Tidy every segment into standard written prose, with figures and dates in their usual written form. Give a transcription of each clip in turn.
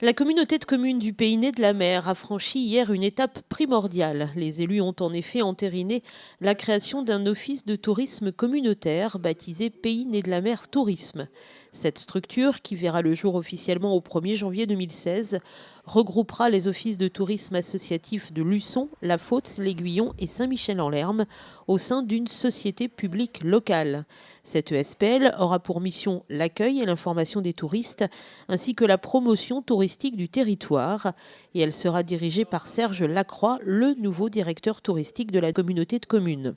La communauté de communes du Pays Né de la Mer a franchi hier une étape primordiale. Les élus ont en effet entériné la création d'un office de tourisme communautaire baptisé Pays Né de la Mer Tourisme. Cette structure, qui verra le jour officiellement au 1er janvier 2016, regroupera les offices de tourisme associatifs de Luçon, La Faute, l'Aiguillon et Saint-Michel-en-Lerme au sein d'une société publique locale. Cette ESPL aura pour mission l'accueil et l'information des touristes ainsi que la promotion touristique du territoire. Et elle sera dirigée par Serge Lacroix, le nouveau directeur touristique de la communauté de communes.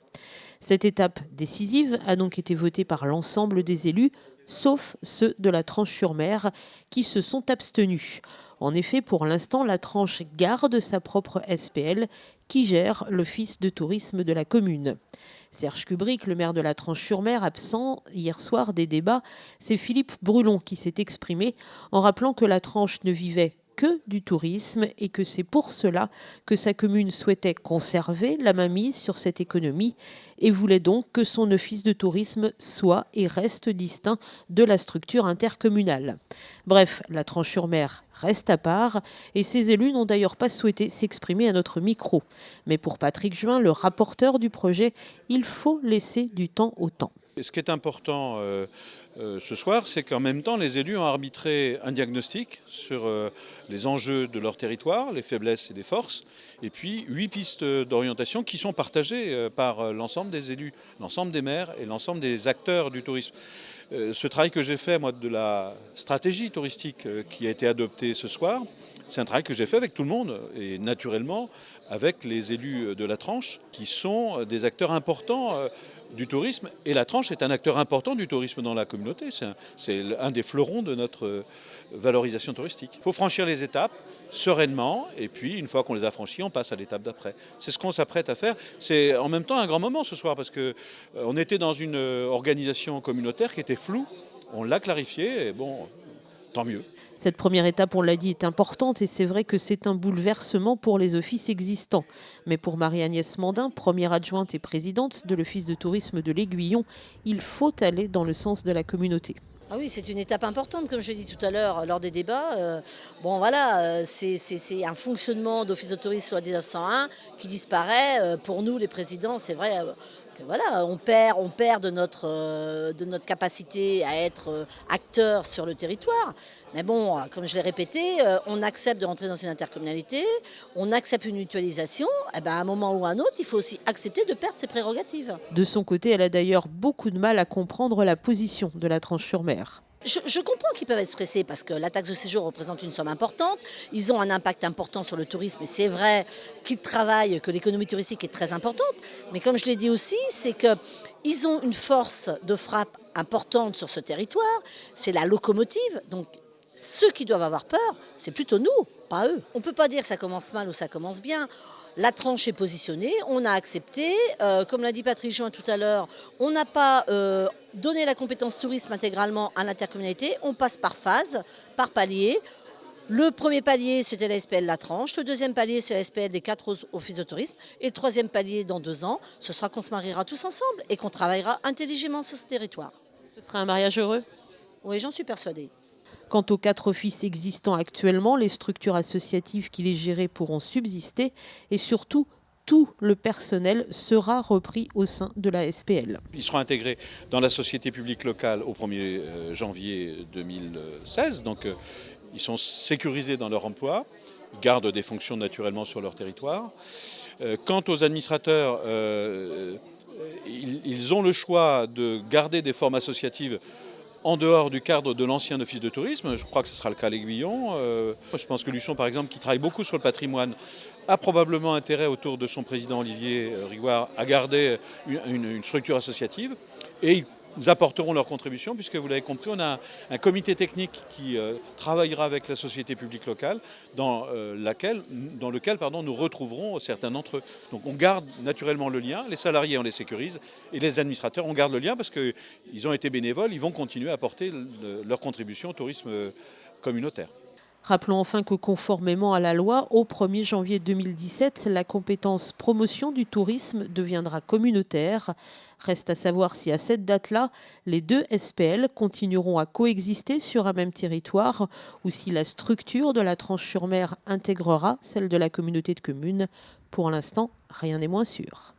Cette étape décisive a donc été votée par l'ensemble des élus, sauf ceux de la Tranche-sur-Mer qui se sont abstenus. En effet, pour l'instant, la Tranche garde sa propre SPL qui gère l'office de tourisme de la commune. Serge Kubrick, le maire de la Tranche-sur-Mer, absent hier soir des débats, c'est Philippe Brulon qui s'est exprimé en rappelant que la Tranche ne vivait que du tourisme et que c'est pour cela que sa commune souhaitait conserver la mainmise sur cette économie et voulait donc que son office de tourisme soit et reste distinct de la structure intercommunale. Bref, la Tranche-sur-Mer reste à part et ses élus n'ont d'ailleurs pas souhaité s'exprimer à notre micro. Mais pour Patrick Juin, le rapporteur du projet, il faut laisser du temps au temps. Et ce qui est important ce soir, c'est qu'en même temps, les élus ont arbitré un diagnostic sur les enjeux de leur territoire, les faiblesses et les forces, et puis 8 pistes d'orientation qui sont partagées par l'ensemble des élus, l'ensemble des maires et l'ensemble des acteurs du tourisme. Ce travail que j'ai fait, moi, de la stratégie touristique qui a été adoptée ce soir, c'est un travail que j'ai fait avec tout le monde et naturellement avec les élus de la Tranche qui sont des acteurs importants du tourisme. Et la Tranche est un acteur important du tourisme dans la communauté. C'est un des fleurons de notre valorisation touristique. Il faut franchir les étapes sereinement et puis une fois qu'on les a franchies, on passe à l'étape d'après. C'est ce qu'on s'apprête à faire. C'est en même temps un grand moment ce soir parce qu'on était dans une organisation communautaire qui était floue. On l'a clarifié et bon, tant mieux. Cette première étape, on l'a dit, est importante et c'est vrai que c'est un bouleversement pour les offices existants. Mais pour Marie-Agnès Mandin, première adjointe et présidente de l'Office de tourisme de l'Aiguillon, il faut aller dans le sens de la communauté. Ah oui, c'est une étape importante, comme je l'ai dit tout à l'heure lors des débats. Bon voilà, c'est un fonctionnement d'office de tourisme sur la 1901 qui disparaît. Pour nous, les présidents, c'est vrai que voilà, on perd de notre capacité à être acteur sur le territoire. Mais bon, comme je l'ai répété, on accepte de rentrer dans une intercommunalité, on accepte une mutualisation. Et ben, à un moment ou à un autre, il faut aussi accepter de perdre ses prérogatives. De son côté, elle a d'ailleurs beaucoup de mal à comprendre la position de la Tranche-sur-Mer. Je comprends qu'ils peuvent être stressés parce que la taxe de séjour représente une somme importante. Ils ont un impact important sur le tourisme et c'est vrai qu'ils travaillent, que l'économie touristique est très importante. Mais comme je l'ai dit aussi, c'est qu'ils ont une force de frappe importante sur ce territoire. C'est la locomotive. Donc ceux qui doivent avoir peur, c'est plutôt nous, pas eux. On ne peut pas dire que ça commence mal ou ça commence bien. La tranche est positionnée, on a accepté. Comme l'a dit Patrick Juin tout à l'heure, on n'a pas donné la compétence tourisme intégralement à l'intercommunalité. On passe par phase, par palier. Le premier palier, c'était la SPL La Tranche. Le deuxième palier, c'est la SPL des 4 offices de tourisme. Et le troisième palier, dans 2 ans, ce sera qu'on se mariera tous ensemble et qu'on travaillera intelligemment sur ce territoire. Ce sera un mariage heureux ? Oui, j'en suis persuadée. Quant aux 4 offices existants actuellement, les structures associatives qui les géraient pourront subsister et surtout, tout le personnel sera repris au sein de la SPL. Ils seront intégrés dans la société publique locale au 1er janvier 2016. Donc ils sont sécurisés dans leur emploi, ils gardent des fonctions naturellement sur leur territoire. Quant aux administrateurs, ils ont le choix de garder des formes associatives en dehors du cadre de l'ancien office de tourisme. Je crois que ce sera le cas à l'Aiguillon. Je pense que Luçon, par exemple, qui travaille beaucoup sur le patrimoine, a probablement intérêt, autour de son président Olivier Rigoire, à garder une structure associative. Et ils apporteront leur contribution, puisque vous l'avez compris, on a un comité technique qui travaillera avec la société publique locale, dans lequel nous retrouverons certains d'entre eux. Donc on garde naturellement le lien, les salariés on les sécurise, et les administrateurs on garde le lien parce qu'ils ont été bénévoles, ils vont continuer à apporter leur contribution au tourisme communautaire. Rappelons enfin que conformément à la loi, au 1er janvier 2017, la compétence promotion du tourisme deviendra communautaire. Reste à savoir si à cette date-là, les deux SPL continueront à coexister sur un même territoire ou si la structure de la Tranche-sur-Mer intégrera celle de la communauté de communes. Pour l'instant, rien n'est moins sûr.